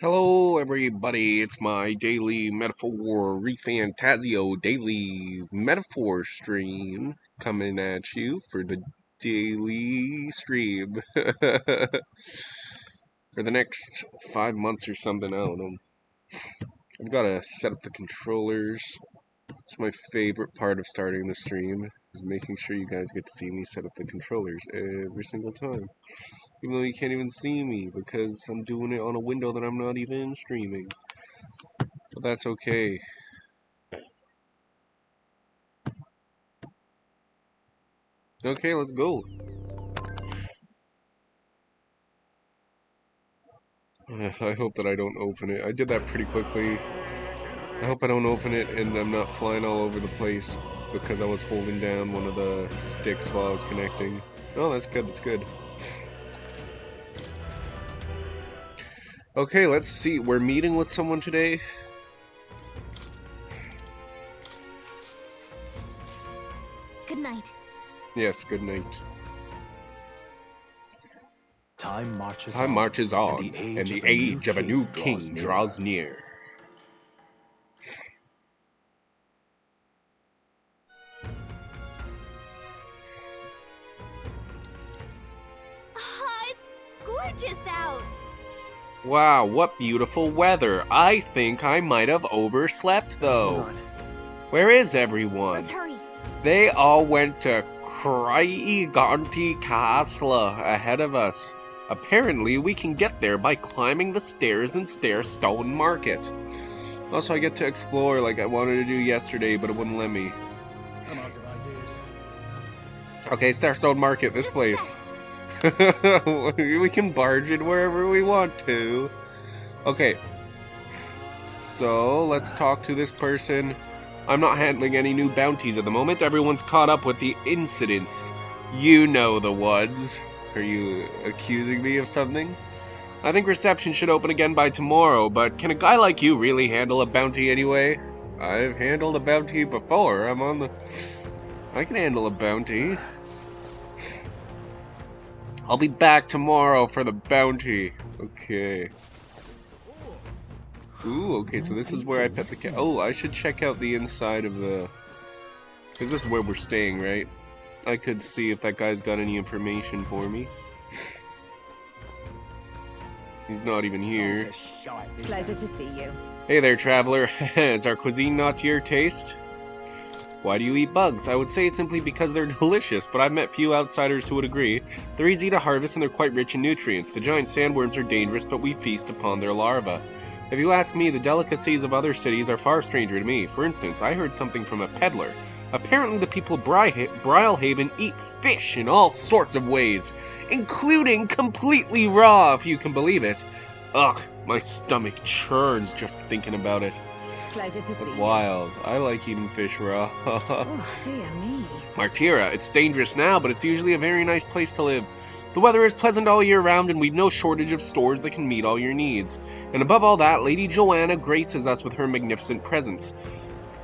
Hello everybody, it's my daily metaphor ReFantazio daily metaphor stream coming at you for the daily stream for the next 5 months or something, I don't know. I've got to set up the controllers. It's my favorite part of starting the stream, is making sure you guys get to see me set up the controllers every single time. Even though you can't even see me because I'm doing it on a window that I'm not even streaming. But that's okay. Okay, let's go. I hope that I don't open it. I did that pretty quickly. I hope I don't open it and I'm not flying all over the place because I was holding down one of the sticks while I was connecting. Oh, that's good, that's good. Okay, let's see. We're meeting with someone today. Good night. Yes, good night. Time marches on, and the age of a new king draws near. It's gorgeous out. Wow, what beautiful weather. I think I might have overslept though. Where is everyone? Let's hurry. They all went to Craiganti Castle ahead of us. Apparently, we can get there by climbing the stairs in Stairstone Market. Also, I get to explore like I wanted to do yesterday, but it wouldn't let me. Okay, Stairstone Market, this place. We can barge in wherever we want to. Okay. So, let's talk to this person. I'm not handling any new bounties at the moment. Everyone's caught up with the incidents. You know the ones. Are you accusing me of something? I think reception should open again by tomorrow, but can a guy like you really handle a bounty anyway? I've handled a bounty before. I can handle a bounty. I'll be back tomorrow for the bounty. Okay. Ooh, okay, so this is where I pet the cat. Oh, I should check out the inside of the... Because this is where we're staying, right? I could see if that guy's got any information for me. He's not even here. Pleasure to see you. Hey there, traveler. Is our cuisine not to your taste? Why do you eat bugs? I would say it's simply because they're delicious, but I've met few outsiders who would agree. They're easy to harvest and they're quite rich in nutrients. The giant sandworms are dangerous, but we feast upon their larvae. If you ask me, the delicacies of other cities are far stranger to me. For instance, I heard something from a peddler. Apparently the people of Brylehaven eat fish in all sorts of ways, including completely raw, if you can believe it. Ugh, my stomach churns just thinking about it. Pleasure to see you. That's wild. I like eating fish raw. Oh, dear me. Martira, it's dangerous now, but it's usually a very nice place to live. The weather is pleasant all year round, and we've no shortage of stores that can meet all your needs. And above all that, Lady Joanna graces us with her magnificent presence.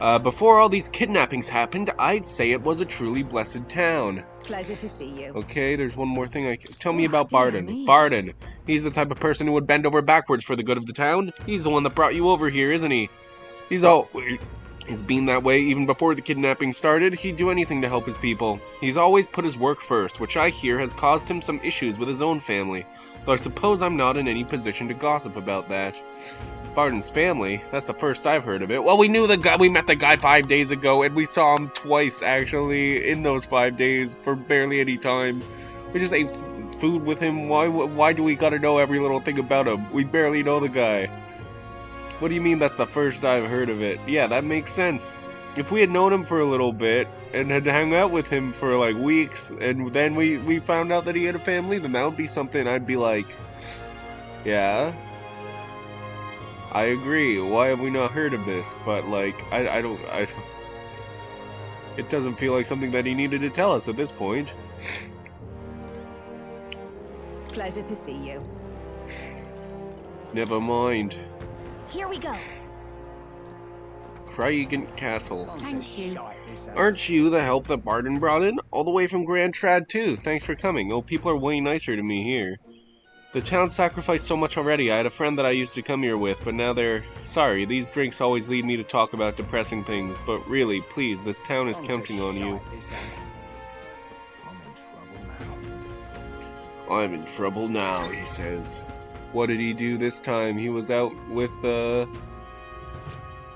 Before all these kidnappings happened, I'd say it was a truly blessed town. Pleasure to see you. Okay, there's one more thing Tell me about dear Barden. me. Barden. He's the type of person who would bend over backwards for the good of the town. He's the one that brought you over here, isn't he? He's been that way even before the kidnapping started. He'd do anything to help his people. He's always put his work first, which I hear has caused him some issues with his own family. Though I suppose I'm not in any position to gossip about that. Barden's family? That's the first I've heard of it. Well, we met the guy 5 days ago, and we saw him twice, actually, in those 5 days, for barely any time. We just ate food with him. Why do we gotta know every little thing about him? We barely know the guy. What do you mean that's the first I've heard of it? Yeah, that makes sense. If we had known him for a little bit, and had hung out with him for, like, weeks, and then we found out that he had a family, then that would be something I'd be like, yeah, I agree. Why have we not heard of this? But, like, I don't... It doesn't feel like something that he needed to tell us at this point. Pleasure to see you. Never mind. Here we go. Craigan Castle. Thank you. Aren't you the help that Barden brought in? All the way from Grand Trad, too. Thanks for coming. Oh, people are way nicer to me here. The town sacrificed so much already. I had a friend that I used to come here with, but now they're... Sorry, these drinks always lead me to talk about depressing things, but really, please, this town is counting on you. I'm in trouble now, he says. What did he do this time? He was out with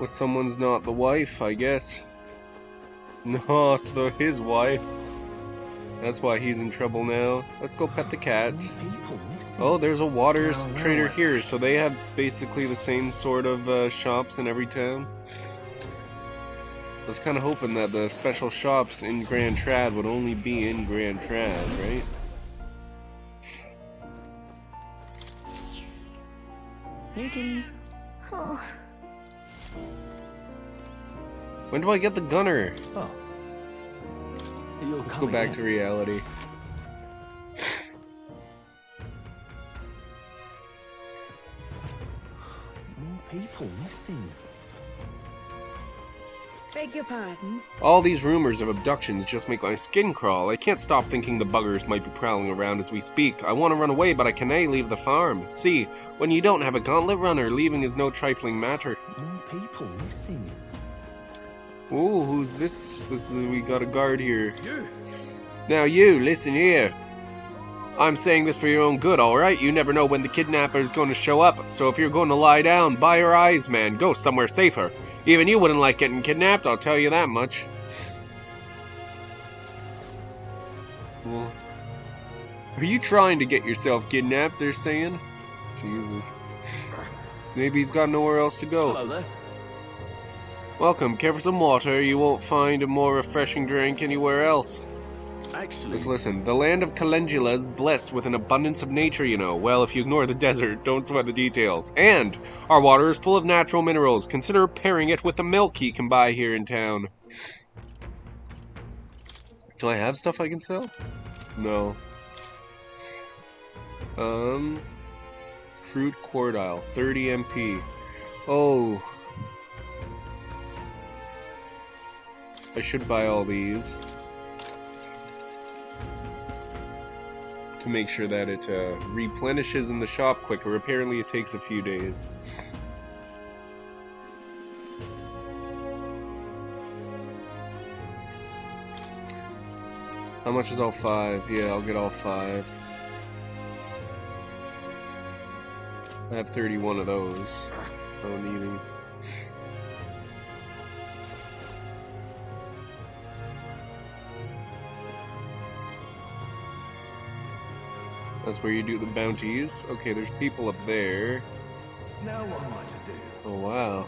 someone's not the wife, I guess. Not his wife. That's why he's in trouble now. Let's go pet the cat. Oh, there's a water trader here, so they have basically the same sort of shops in every town. I was kind of hoping that the special shops in Grand Trad would only be in Grand Trad, right? Here, kitty. Oh. When do I get the gunner? Oh. Let's go back to reality. More people missing. Beg your pardon? All these rumors of abductions just make my skin crawl. I can't stop thinking the buggers might be prowling around as we speak. I want to run away, but I cannae leave the farm. See, when you don't have a gauntlet runner, leaving is no trifling matter. More people missing. Ooh, who's this? We got a guard here. Now you, listen here. I'm saying this for your own good, alright? You never know when the kidnapper is going to show up, so if you're going to lie down, by your eyes, man, go somewhere safer. Even you wouldn't like getting kidnapped, I'll tell you that much. Well, are you trying to get yourself kidnapped, they're saying? Jesus. Maybe he's got nowhere else to go. Hello there. Welcome, care for some water? You won't find a more refreshing drink anywhere else. Actually, Just listen, the land of Calendula is blessed with an abundance of nature, you know. Well, if you ignore the desert, don't sweat the details. And our water is full of natural minerals. Consider pairing it with the milk you can buy here in town. Do I have stuff I can sell? No. Fruit Cordile, 30 MP. Oh. I should buy all these. To make sure that it replenishes in the shop quicker. Apparently it takes a few days. How much is all 5? Yeah, I'll get all 5. I have 31 of those. I don't need any. That's where you do the bounties. Okay, there's people up there. now what am I to do? Oh, wow.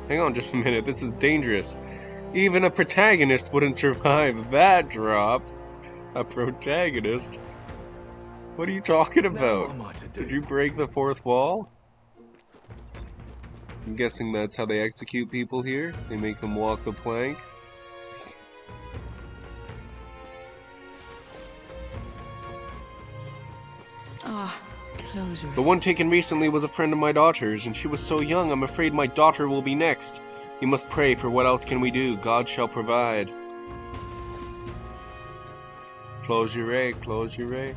Hang on just a minute, this is dangerous. Even a protagonist wouldn't survive that drop. A protagonist? What are you talking Now about? what am I to do? Did you break the fourth wall? I'm guessing that's how they execute people here. They make them walk the plank. Closure. The one taken recently was a friend of my daughter's, and she was so young, I'm afraid my daughter will be next. You must pray, for what else can we do? God shall provide. Close your ray, close your ray.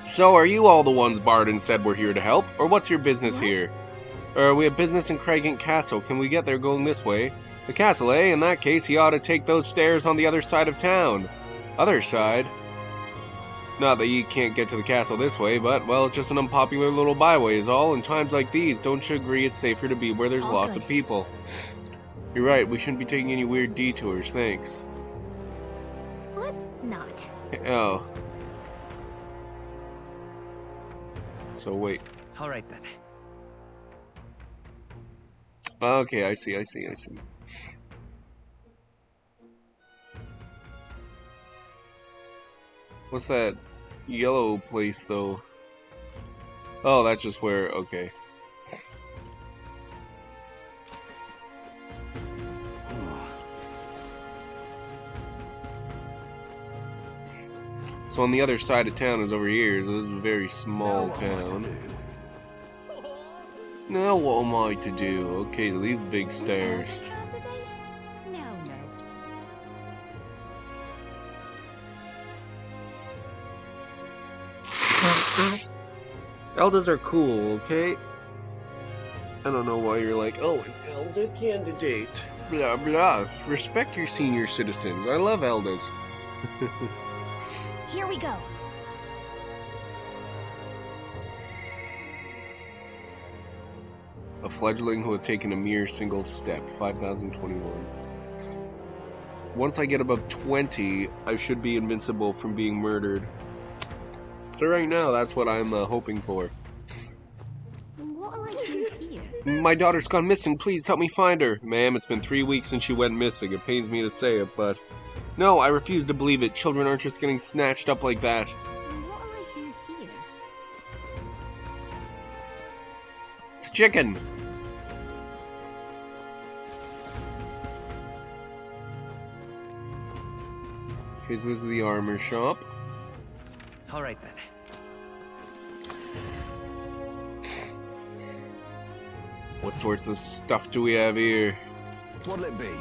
So, are you all the ones Barden said were here to help? Or what's your business here? We have business in Cragant Castle. Can we get there going this way? The castle, eh? In that case, you ought to take those stairs on the other side of town. Other side? Not that you can't get to the castle this way, but, well, it's just an unpopular little byway is all. In times like these, don't you agree it's safer to be where there's All lots good. of people? You're right, we shouldn't be taking any weird detours, thanks. Let's not. Oh. So, wait. Alright then. Okay, I see. What's that yellow place, though? Oh, that's just where... okay. So on the other side of town is over here, so this is a very small Now what am I to town. do? Now what am I to do? Okay, these big stairs. Candidate? No, no. Elders are cool, okay? I don't know why you're like, oh, an elder candidate. Blah, blah. Respect your senior citizens. I love elders. Here we go. A fledgling who had taken a mere single step. 5,021. Once I get above 20, I should be invincible from being murdered. So right now, that's what I'm hoping for. What'll I do here? My daughter's gone missing. Please help me find her. Ma'am, it's been 3 weeks since she went missing. It pains me to say it, but... No, I refuse to believe it. Children aren't just getting snatched up like that. What'll I do here? It's a chicken. Okay, so this is the armor shop. All right then. What sorts of stuff do we have here? What'll it be?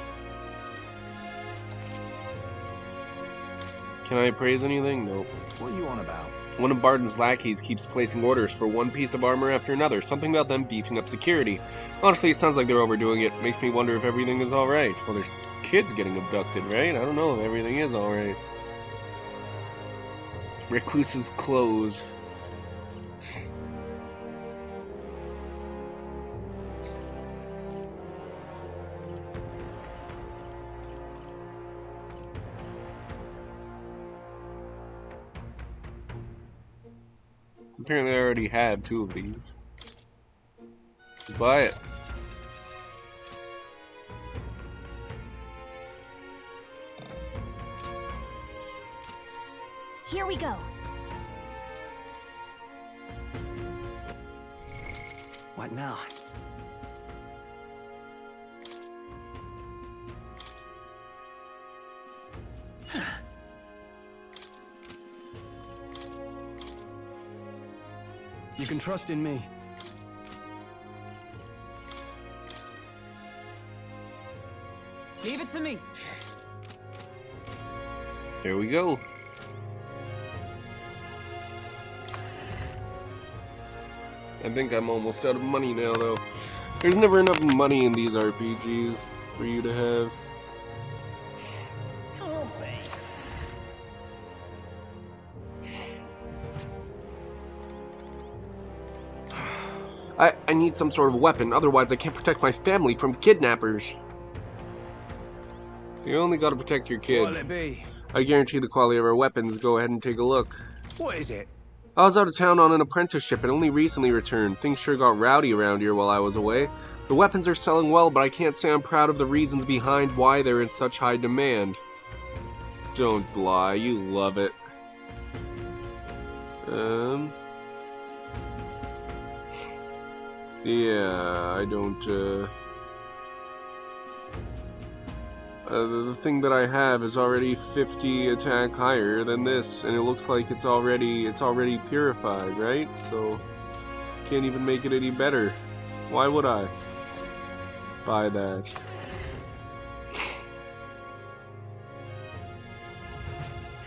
Can I appraise anything? Nope. What are you on about? One of Barton's lackeys keeps placing orders for one piece of armor after another. Something about them beefing up security. Honestly, it sounds like they're overdoing it. Makes me wonder if everything is alright. Well, there's kids getting abducted, right? I don't know if everything is alright. Recluse's clothes. Apparently I already have 2 of these. Buy it. Here we go. What now? You can trust in me. Leave it to me. There we go. I think I'm almost out of money now, though. There's never enough money in these RPGs for you to have. I need some sort of weapon, otherwise I can't protect my family from kidnappers. You only gotta protect your What'll kid. it be? I guarantee the quality of our weapons. Go ahead and take a look. What is it? I was out of town on an apprenticeship and only recently returned. Things sure got rowdy around here while I was away. The weapons are selling well, but I can't say I'm proud of the reasons behind why they're in such high demand. Don't lie, you love it. Yeah, I don't, the thing that I have is already 50 attack higher than this, and it looks like it's already purified, right? So, can't even make it any better. Why would I buy that?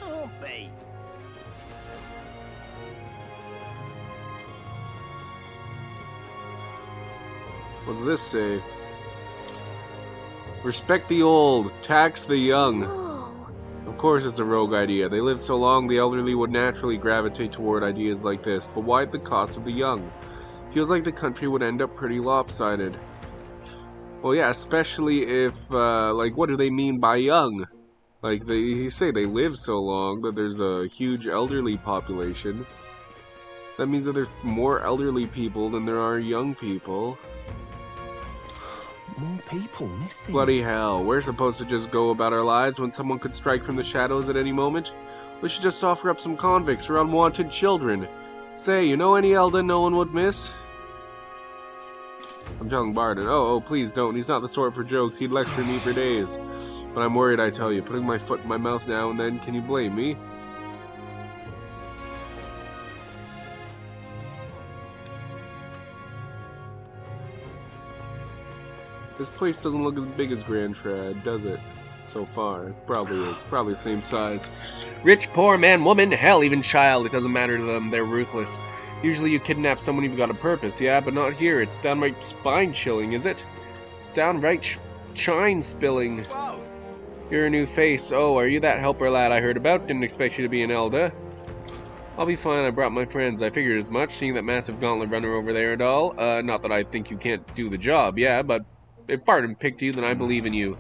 Can't be. What's this say? Respect the old, tax the young. Whoa. Of course it's a rogue idea. They live so long, the elderly would naturally gravitate toward ideas like this, but why at the cost of the young? Feels like the country would end up pretty lopsided. Well, yeah, especially if, like, what do they mean by young? Like, you say they live so long that there's a huge elderly population. That means that there's more elderly people than there are young people. More people missing. Bloody hell, we're supposed to just go about our lives when someone could strike from the shadows at any moment? We should just offer up some convicts or unwanted children. Say, you know any Elden no one would miss? I'm telling Barton. Oh, please don't. He's not the sort for jokes. He'd lecture me for days. But I'm worried, I tell you. Putting my foot in my mouth now and then, can you blame me? This place doesn't look as big as Grand Trad, does it? So far, it's probably the same size. Rich, poor, man, woman, hell, even child, it doesn't matter to them, they're ruthless. Usually you kidnap someone you've got a purpose, yeah, but not here, it's downright spine-chilling, is it? It's downright chine-spilling. You're a new face. Oh, are you that helper lad I heard about? Didn't expect you to be an elder. I'll be fine, I brought my friends, I figured as much, seeing that massive gauntlet runner over there and all. Not that I think you can't do the job, yeah, but if Barton picked you, then I believe in you.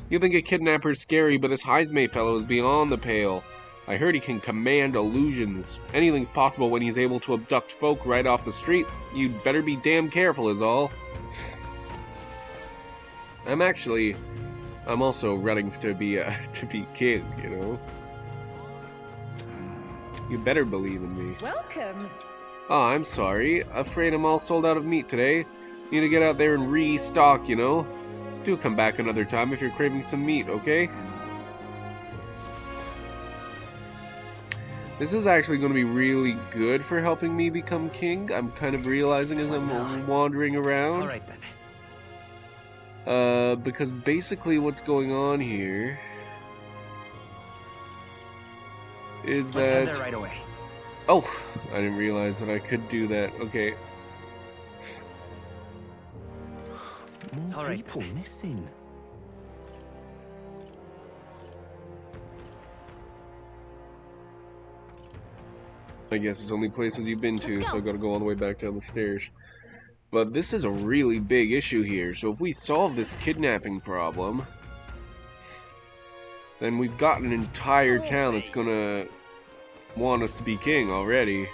You think a kidnapper's scary, but this Heismay fellow is beyond the pale. I heard he can command illusions. Anything's possible when he's able to abduct folk right off the street. You'd better be damn careful is all. I'm also running to be king, you know? You better believe in me. Welcome. Oh, I'm sorry. Afraid I'm all sold out of meat today. Need to get out there and restock, you know? Do come back another time if you're craving some meat, okay? This is actually going to be really good for helping me become king. I'm kind of realizing as I'm wandering around. All right then. Because basically what's going on here is Let's head that... there right away. Oh, I didn't realize that I could do that. Okay. All right. People missing. I guess it's only places you've been to, so I've got to go all the way back down the stairs. But this is a really big issue here, so if we solve this kidnapping problem, then we've got an entire town that's gonna want us to be king already.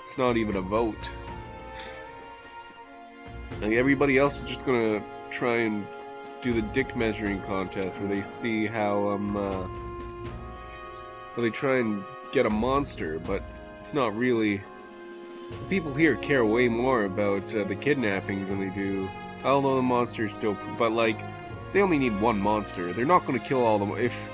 It's not even a vote. Like, everybody else is just gonna try and do the dick measuring contest where they see how, where they try and get a monster, but it's not really... People here care way more about the kidnappings than they do, although the monsters still... But, like, they only need one monster. They're not gonna kill all of them. If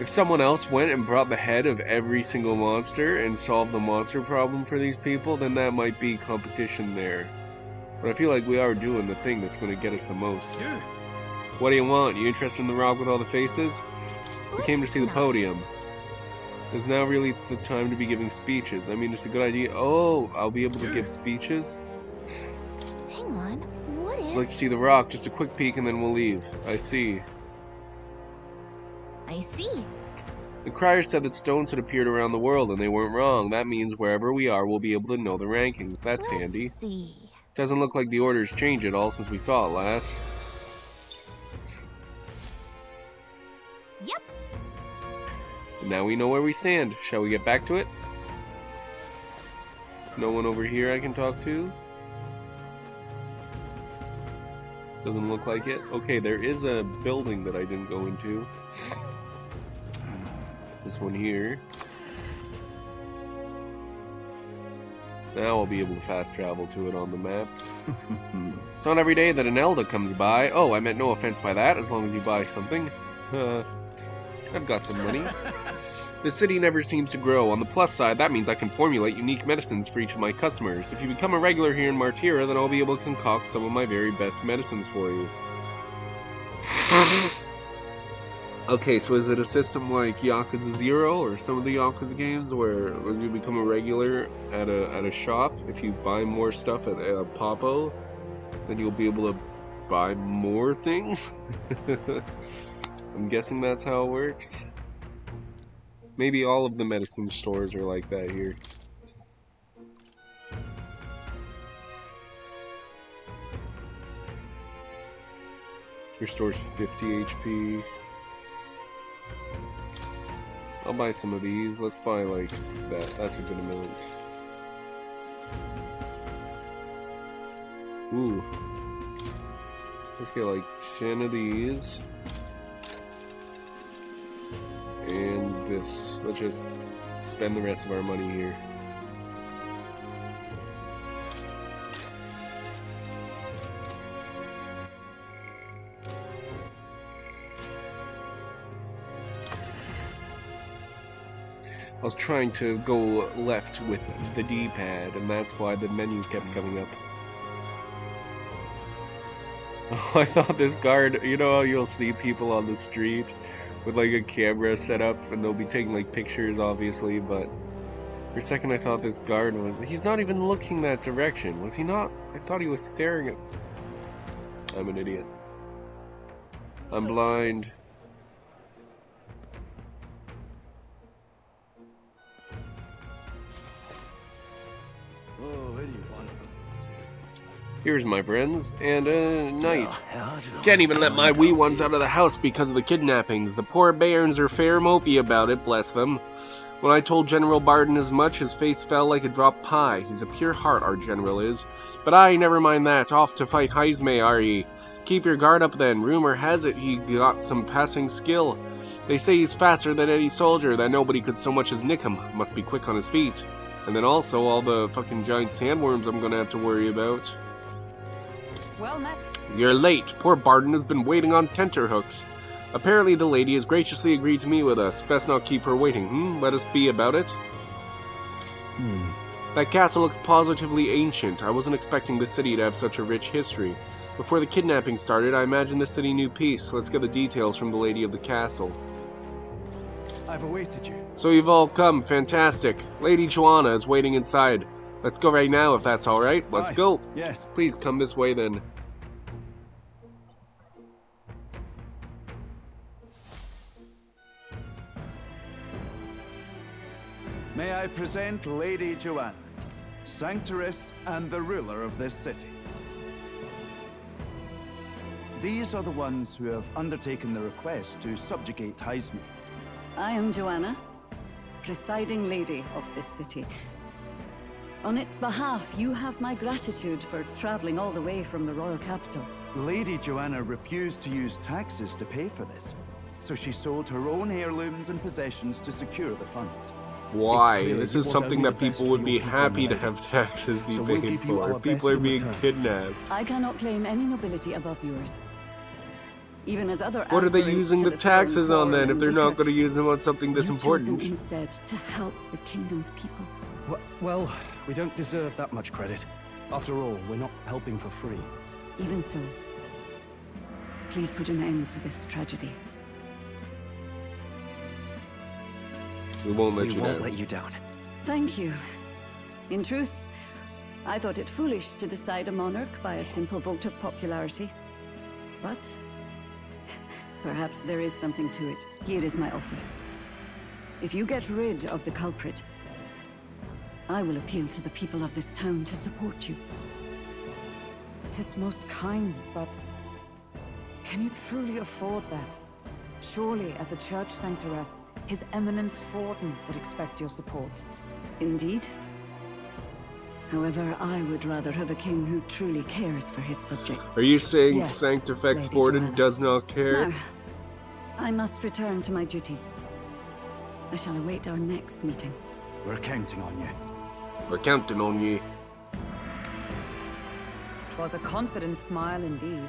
someone else went and brought the head of every single monster and solved the monster problem for these people, then that might be competition there. But I feel like we are doing the thing that's going to get us the most. What do you want? You interested in the rock with all the faces? We came to see the podium. It's now really the time to be giving speeches. I mean, it's a good idea. Oh, I'll be able to give speeches? Hang on. What if... I'd like to see the rock. Just a quick peek and then we'll leave. I see. I see. The criers said that stones had appeared around the world and they weren't wrong. That means wherever we are, we'll be able to know the rankings. That's handy. Let's see. Doesn't look like the order's changed at all since we saw it last. Yep. Now we know where we stand. Shall we get back to it? There's no one over here I can talk to. Doesn't look like it. Okay, there is a building that I didn't go into. This one here. Now I'll be able to fast travel to it on the map. It's not every day that an Elder comes by. Oh, I meant no offense by that, as long as you buy something. I've got some money. The city never seems to grow. On the plus side, that means I can formulate unique medicines for each of my customers. If you become a regular here in Martyra, then I'll be able to concoct some of my very best medicines for you. Okay, so is it a system like Yakuza 0 or some of the Yakuza games where when you become a regular at a shop, if you buy more stuff at Popo, then you'll be able to buy more things? I'm guessing that's how it works. Maybe all of the medicine stores are like that here. Your store's 50 HP. I'll buy some of these. Let's buy like that. That's a good amount. Ooh. Let's get like 10 of these. And this. Let's just spend the rest of our money here. I was trying to go left with the D-pad, and that's why the menu kept coming up. Oh, I thought this guard, you know how you'll see people on the street with like a camera set up and they'll be taking like pictures obviously, but for a second I thought this guard was, he's not even looking that direction, was he not? I thought he was staring at, I'm an idiot. I'm blind. Here's my friends, and a night. Can't even let my wee ones out of the house because of the kidnappings. The poor bairns are fair mopey about it, bless them. When I told General Barden as much, his face fell like a dropped pie. He's a pure heart, our general is. But aye, never mind that. Off to fight Heisme, are ye? Keep your guard up then. Rumor has it he got some passing skill. They say he's faster than any soldier, that nobody could so much as nick him. Must be quick on his feet. And then also all the fucking giant sandworms I'm gonna have to worry about. Well met. You're late. Poor Barden has been waiting on tenterhooks. Apparently the lady has graciously agreed to meet with us. Best not keep her waiting, Let us be about it. That castle looks positively ancient. I wasn't expecting this city to have such a rich history. Before the kidnapping started, I imagined the city knew peace. Let's get the details from the lady of the castle. I've awaited you. So you've all come. Fantastic. Lady Joanna is waiting inside. Let's go right now if that's alright. Let's go. Yes. Please come this way then. May I present Lady Joanna, Sanctoress and the ruler of this city. These are the ones who have undertaken the request to subjugate Heisme. I am Joanna, presiding lady of this city. On its behalf, you have my gratitude for traveling all the way from the royal capital. Lady Joanna refused to use taxes to pay for this, so she sold her own heirlooms and possessions to secure the funds. Why? clear This you is want something only that the best people would for be your people, happy to lady. have taxes be So we'll paid give you for. our People best are in being return. kidnapped. I cannot claim any nobility above yours. Even as other What are they aspirants using to the throne taxes on then quarrel if they're and not liquor, going to use them on something this you've chosen important? instead to help the kingdom's people. Well, we don't deserve that much credit. After all, we're not helping for free. Even so, please put an end to this tragedy. We won't let We you won't down. let you down. Thank you. In truth, I thought it foolish to decide a monarch by a simple vote of popularity. But perhaps there is something to it. Here is my offer. If you get rid of the culprit, I will appeal to the people of this town to support you. 'Tis most kind, but can you truly afford that? Surely, as a church sanctoress, His Eminence Forden would expect your support. Indeed. However, I would rather have a king who truly cares for his subjects. Are you saying Yes, Sanctifex Lady Forden Joanna. does not care? Now, I must return to my duties. I shall await our next meeting. We're counting on you. We're counting on you. 'Twas a confident smile indeed,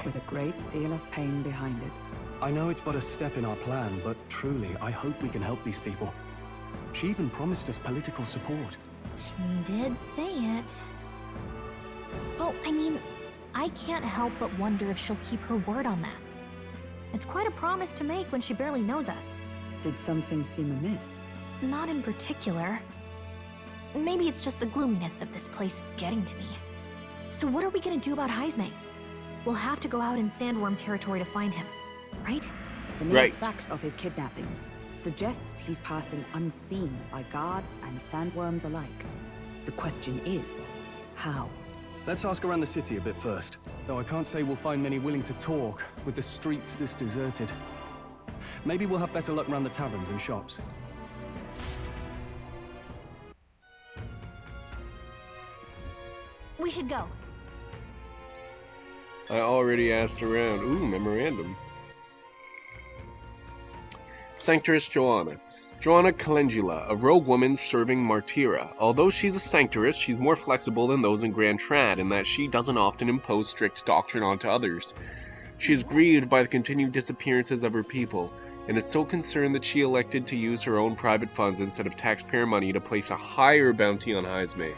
with a great deal of pain behind it. I know it's but a step in our plan, but truly, I hope we can help these people. She even promised us political support. She did say it. Oh, I mean, I can't help but wonder if she'll keep her word on that. It's quite a promise to make when she barely knows us. Did something seem amiss? Not in particular. Maybe it's just the gloominess of this place getting to me. So what are we gonna do about Heisme? We'll have to go out in Sandworm territory to find him, right? The mere Right. fact of his kidnappings suggests he's passing unseen by guards and sandworms alike. The question is, how? Let's ask around the city a bit first. Though I can't say we'll find many willing to talk, with the streets this deserted. Maybe we'll have better luck around the taverns and shops. We should go. I already asked around. Ooh, memorandum. Sanctoress Joanna. Joanna Calendula, a rogue woman serving Martyra. Although she's a sanctoress, she's more flexible than those in Grand Trad in that she doesn't often impose strict doctrine onto others. She is grieved by the continued disappearances of her people, and is so concerned that she elected to use her own private funds instead of taxpayer money to place a higher bounty on Heisme.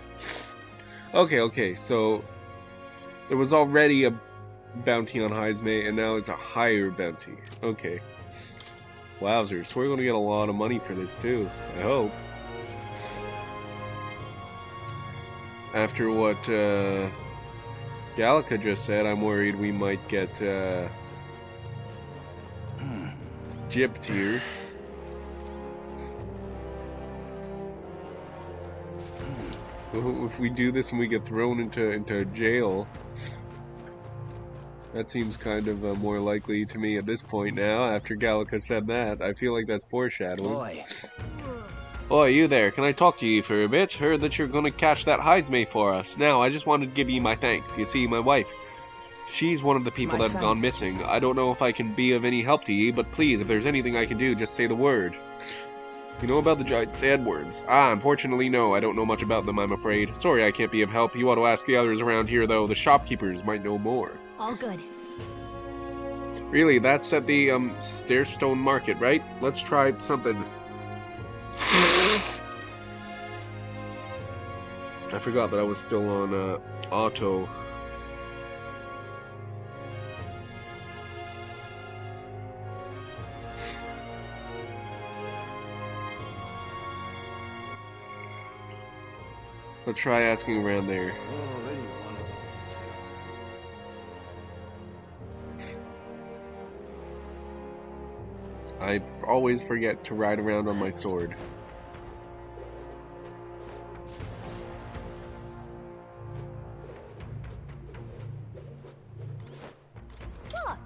Okay, so there was already a bounty on Heismay, and now it's a higher bounty. Okay. Wowzers, we're going to get a lot of money for this too, I hope. After what Gallica just said, I'm worried we might get gypped here. If we do this and we get thrown into jail, that seems kind of more likely to me at this point now, after Gallica said that. I feel like that's foreshadowing. Oi, you there, can I talk to you for a bit? Heard that you're gonna catch that Heismay for us. Now, I just wanted to give you my thanks. You see, my wife, she's one of the people that have gone missing. I don't know if I can be of any help to you, but please, if there's anything I can do, just say the word. You know about the giant sandworms? Ah, unfortunately, no. I don't know much about them, I'm afraid. Sorry I can't be of help. You ought to ask the others around here, though. The shopkeepers might know more. All good. Really, that's at the, Stairstone Market, right? Let's try something. I forgot that I was still on, auto. Let's try asking around there. I always forget to ride around on my sword. What?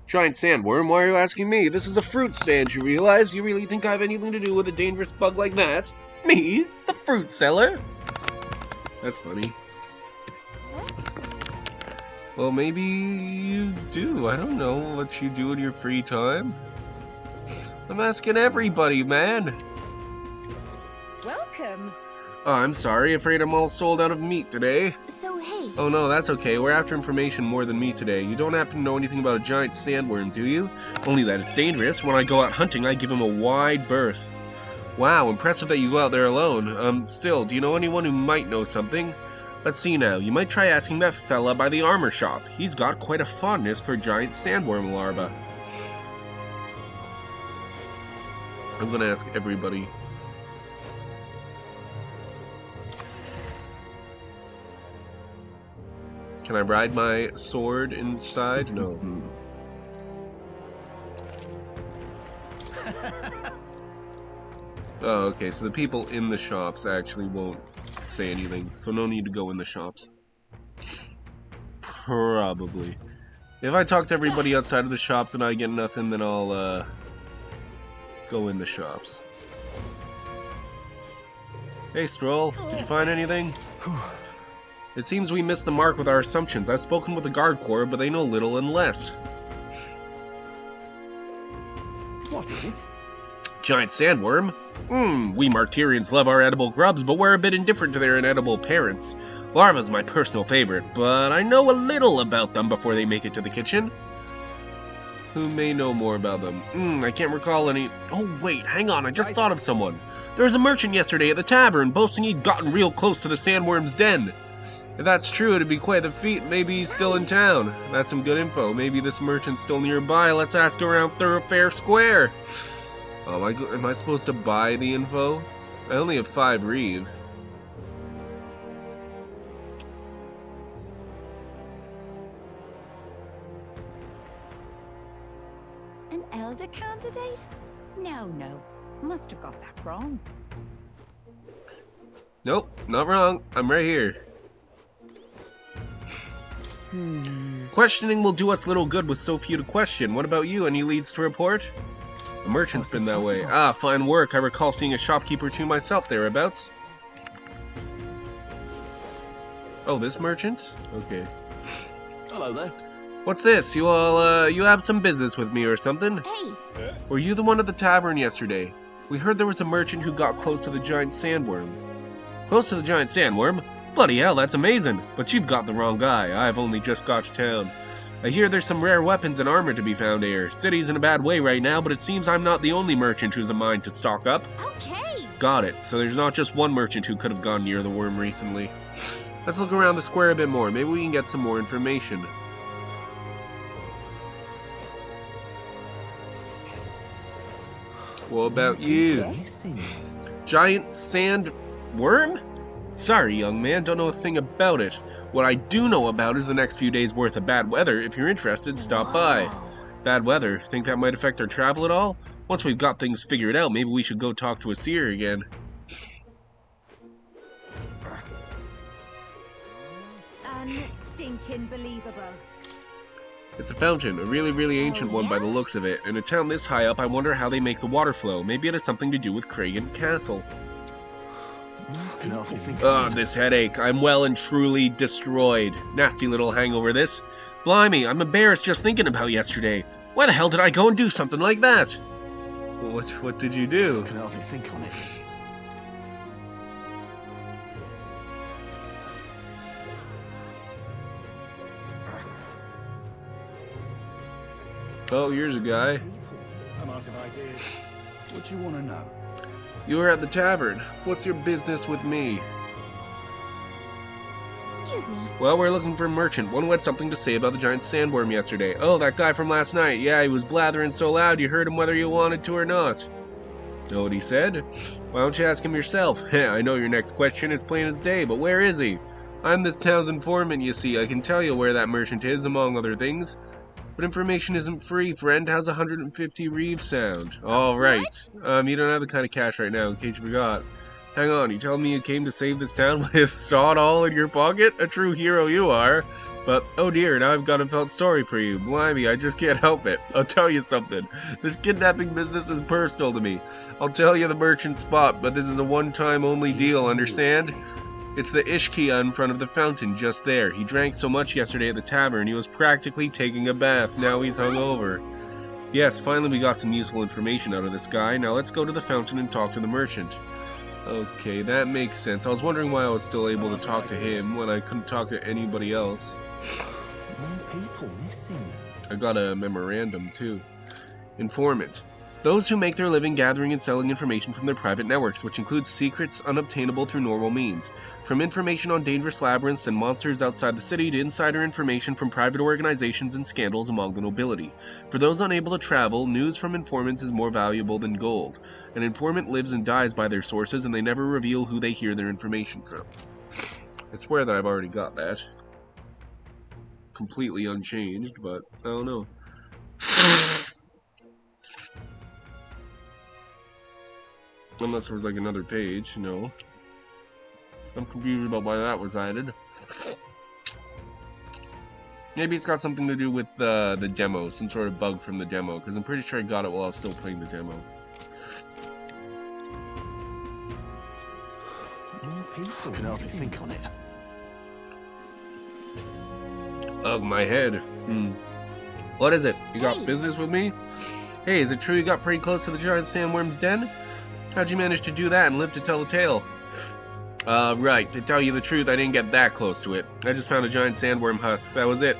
Giant sandworm, why are you asking me? This is a fruit stand, you realize? You really think I have anything to do with a dangerous bug like that? Me? The fruit seller? That's funny. Well, maybe you do. I don't know what you do in your free time. I'm asking everybody, man. Welcome. Oh, I'm sorry. Afraid I'm all sold out of meat today. So, hey. Oh no, that's okay. We're after information more than meat today. You don't happen to know anything about a giant sandworm, do you? Only that it's dangerous. When I go out hunting, I give him a wide berth. Wow, impressive that you go out there alone. Still, do you know anyone who might know something? Let's see now. You might try asking that fella by the armor shop. He's got quite a fondness for giant sandworm larvae. I'm gonna ask everybody. Can I ride my sword inside? No. Oh, okay, so the people in the shops actually won't say anything, so no need to go in the shops. Probably. If I talk to everybody outside of the shops and I get nothing, then I'll, go in the shops. Hey, Stroll, did you find anything? It seems we missed the mark with our assumptions. I've spoken with the Guard Corps, but they know little and less. What is it? Giant sandworm? We Martyrians love our edible grubs, but we're a bit indifferent to their inedible parents. Larva's my personal favorite, but I know a little about them before they make it to the kitchen. Who may know more about them? I can't recall any... Oh, wait, hang on, I just thought of someone. There was a merchant yesterday at the tavern boasting he'd gotten real close to the sandworm's den. If that's true, it'd be quite the feat. Maybe he's still in town. That's some good info. Maybe this merchant's still nearby. Let's ask around Thoroughfare Square. Oh, am I supposed to buy the info? I only have 5 reeve. An elder candidate? No. Must have got that wrong. Nope, not wrong. I'm right here. Questioning will do us little good with so few to question. What about you? Any leads to report? The merchant's been that way. Ah, fine work. I recall seeing a shopkeeper too myself thereabouts. Oh, this merchant? Okay. Hello there. What's this? You all, you have some business with me or something? Hey. Were you the one at the tavern yesterday? We heard there was a merchant who got close to the giant sandworm. Close to the giant sandworm? Bloody hell, that's amazing. But you've got the wrong guy. I've only just got to town. I hear there's some rare weapons and armor to be found here. City's in a bad way right now, but it seems I'm not the only merchant who's a mind to stock up. Okay. Got it. So there's not just one merchant who could have gone near the worm recently. Let's look around the square a bit more. Maybe we can get some more information. What about you? Giant sand worm? Sorry, young man, don't know a thing about it. What I do know about is the next few days' worth of bad weather. If you're interested, stop by. Bad weather? Think that might affect our travel at all? Once we've got things figured out, maybe we should go talk to a seer again. Unstinking believable. It's a fountain, a really, really ancient one by the looks of it. In a town this high up, I wonder how they make the water flow. Maybe it has something to do with Kragan Castle. Ugh, this headache. I'm well and truly destroyed. Nasty little hangover this. Blimey, I'm embarrassed just thinking about yesterday. Why the hell did I go and do something like that? What did you do? I can hardly think on it. Oh, here's a guy. I'm out of ideas. What do you want to know? You were at the tavern. What's your business with me? Excuse me. Well, we're looking for a merchant. One who had something to say about the giant sandworm yesterday. Oh, that guy from last night. Yeah, he was blathering so loud you heard him whether you wanted to or not. Know what he said? Why don't you ask him yourself? I know your next question is plain as day, but where is he? I'm this town's informant, you see. I can tell you where that merchant is, among other things. But information isn't free, friend. How's 150 reeve sound? All right. You don't have the kind of cash right now, in case you forgot. Hang on, you telling me you came to save this town with a sod all in your pocket? A true hero you are. But, oh dear, now I've gone and felt sorry for you. Blimey, I just can't help it. I'll tell you something. This kidnapping business is personal to me. I'll tell you the merchant spot, but this is a one-time only deal, understand? It's the Ishkia in front of the fountain, just there. He drank so much yesterday at the tavern, he was practically taking a bath. Now he's hungover. Yes, finally we got some useful information out of this guy. Now let's go to the fountain and talk to the merchant. Okay, that makes sense. I was wondering why I was still able to talk to him when I couldn't talk to anybody else. More people missing. I got a memorandum, too. Informant. Those who make their living gathering and selling information from their private networks, which includes secrets unobtainable through normal means. From information on dangerous labyrinths and monsters outside the city to insider information from private organizations and scandals among the nobility. For those unable to travel, news from informants is more valuable than gold. An informant lives and dies by their sources, and they never reveal who they hear their information from. I swear that I've already got that. Completely unchanged, but I don't know. Unless there was like another page, no. I'm confused about why that was added. Maybe it's got something to do with the demo, some sort of bug from the demo, because I'm pretty sure I got it while I was still playing the demo. More people. I can hardly think on it. Ugh, my head. What is it? You got business with me? Hey, is it true you got pretty close to the giant sandworm's den? How'd you manage to do that and live to tell the tale? Right. To tell you the truth, I didn't get that close to it. I just found a giant sandworm husk. That was it.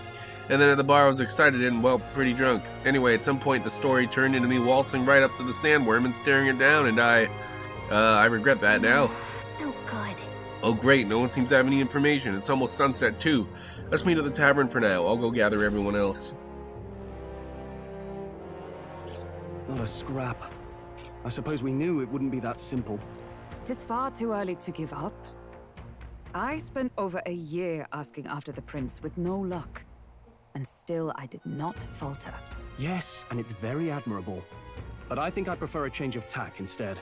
And then at the bar I was excited and, well, pretty drunk. Anyway, at some point the story turned into me waltzing right up to the sandworm and staring it down, and I regret that now. No good. Oh great, no one seems to have any information. It's almost sunset too. Let's meet at the tavern for now. I'll go gather everyone else. Not a scrap. I suppose we knew it wouldn't be that simple. Tis far too early to give up. I spent over a year asking after the prince with no luck. And still I did not falter. Yes, and it's very admirable. But I think I'd prefer a change of tack instead.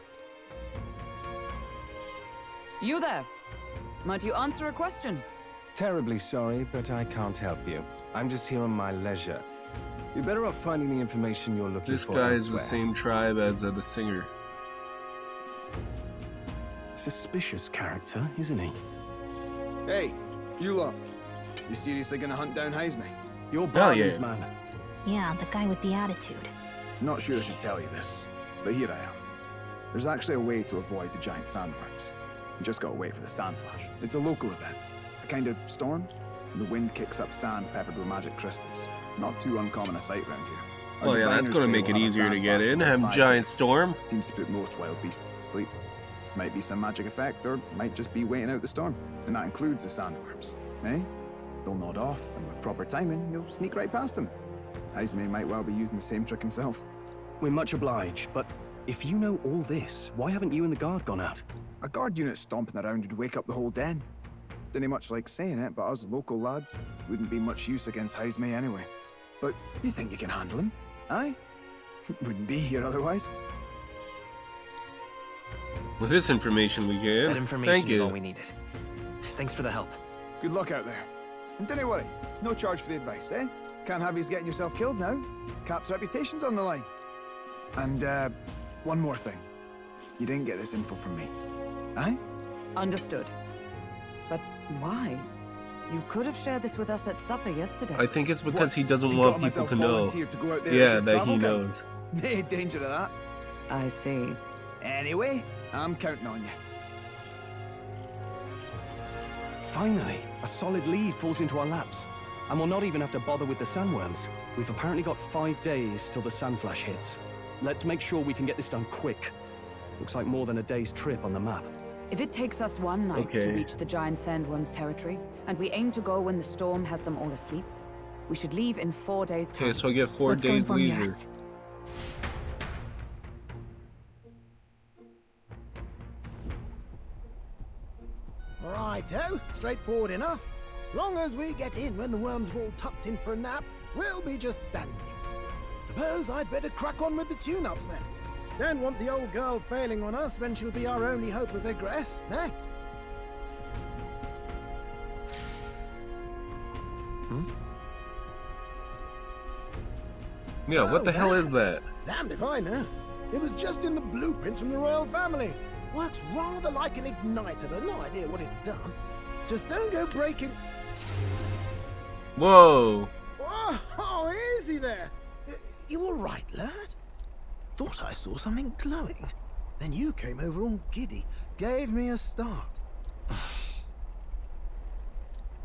You there! Might you answer a question? Terribly sorry, but I can't help you. I'm just here on my leisure. You're better off finding the information you're looking This for guy is elsewhere. the same tribe as the singer. Suspicious character, isn't he? Hey, you lot. You seriously gonna hunt down Heisme? You're bargains, yeah. man. Yeah, the guy with the attitude. Not sure I should tell you this, but here I am. There's actually a way to avoid the giant sandworms. You just gotta wait for the sand flash. It's a local event. A kind of storm. And the wind kicks up sand peppered with magic crystals. Not too uncommon a sight around here. Our Oh yeah, that's designers going to say make it we'll have a easier to sand get flash in. about Have 5 giant days. storm. Seems to put most wild beasts to sleep. Might be some magic effect, or might just be waiting out the storm. And that includes the sandworms, eh? They'll nod off, and with proper timing, you'll sneak right past them. Heisme might well be using the same trick himself. We're much obliged, but If you know all this, why haven't you and the guard gone out? A guard unit stomping around would wake up the whole den. Didn't much like saying it, but us local lads wouldn't be much use against Heismay anyway. But you think you can handle him? Aye? Wouldn't be here otherwise. With this information we get, That information thank is you. all we needed. Thanks for the help. Good luck out there. And don't worry, no charge for the advice, eh? Can't have you getting yourself killed now. Cap's reputation's on the line. And, one more thing. You didn't get this info from me. Aye? Understood. But why? You could have shared this with us at supper yesterday. I think it's because What? he doesn't You want got people myself to know. volunteered to go out there as Yeah, your that he travel guide. knows. No danger of that. I see. Anyway, I'm counting on you. Finally, a solid lead falls into our laps. And we'll not even have to bother with the sandworms. We've apparently got 5 days till the sandflash hits. Let's make sure we can get this done quick. Looks like more than a day's trip on the map. If it takes us one night to Okay. reach the giant sandworm's territory, and we aim to go when the storm has them all asleep, we should leave in 4 days' time. Okay, so I get 4 Let's go days inform leisure. Yaris. Righto, straightforward enough. Long as we get in when the worms have all tucked in for a nap, we'll be just dandy. Suppose I'd better crack on with the tune-ups then. Don't want the old girl failing on us when she'll be our only hope of egress, eh? Yeah, what the hell is that? Damned if I know. It was just in the blueprints from the royal family. Works rather like an igniter, but no idea what it does. Just don't go breaking... Whoa! Oh, easy there. You all right, lad? Thought I saw something glowing. Then you came over all giddy, gave me a start.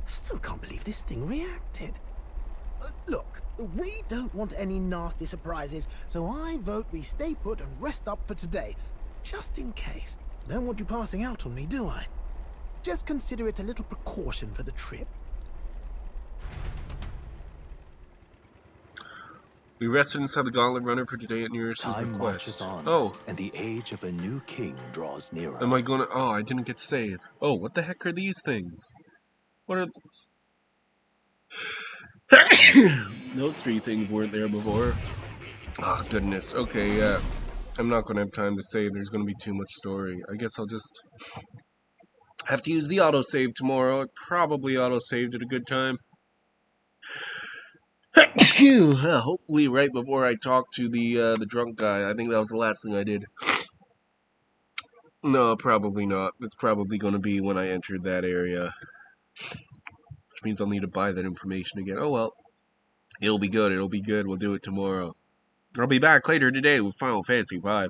Still can't believe this thing reacted. Look, we don't want any nasty surprises, so I vote we stay put and rest up for today. Just in case. Don't want you passing out on me, do I? Just consider it a little precaution for the trip. We rested inside the Gauntlet Runner for today at Nearest's Time marches request. on, Oh, and the age of a new king draws nearer. am I gonna... Oh, I didn't get save. Oh, what the heck are these things? What are... Those 3 things weren't there before. Oh, goodness. Okay, yeah. I'm not gonna have time to save. There's gonna be too much story. I guess I'll just... have to use the autosave tomorrow. I probably autosaved at a good time. Hopefully right before I talked to the drunk guy. I think that was the last thing I did. No, probably not. It's probably going to be when I entered that area. Which means I'll need to buy that information again. Oh well. It'll be good. It'll be good. We'll do it tomorrow. I'll be back later today with Final Fantasy V.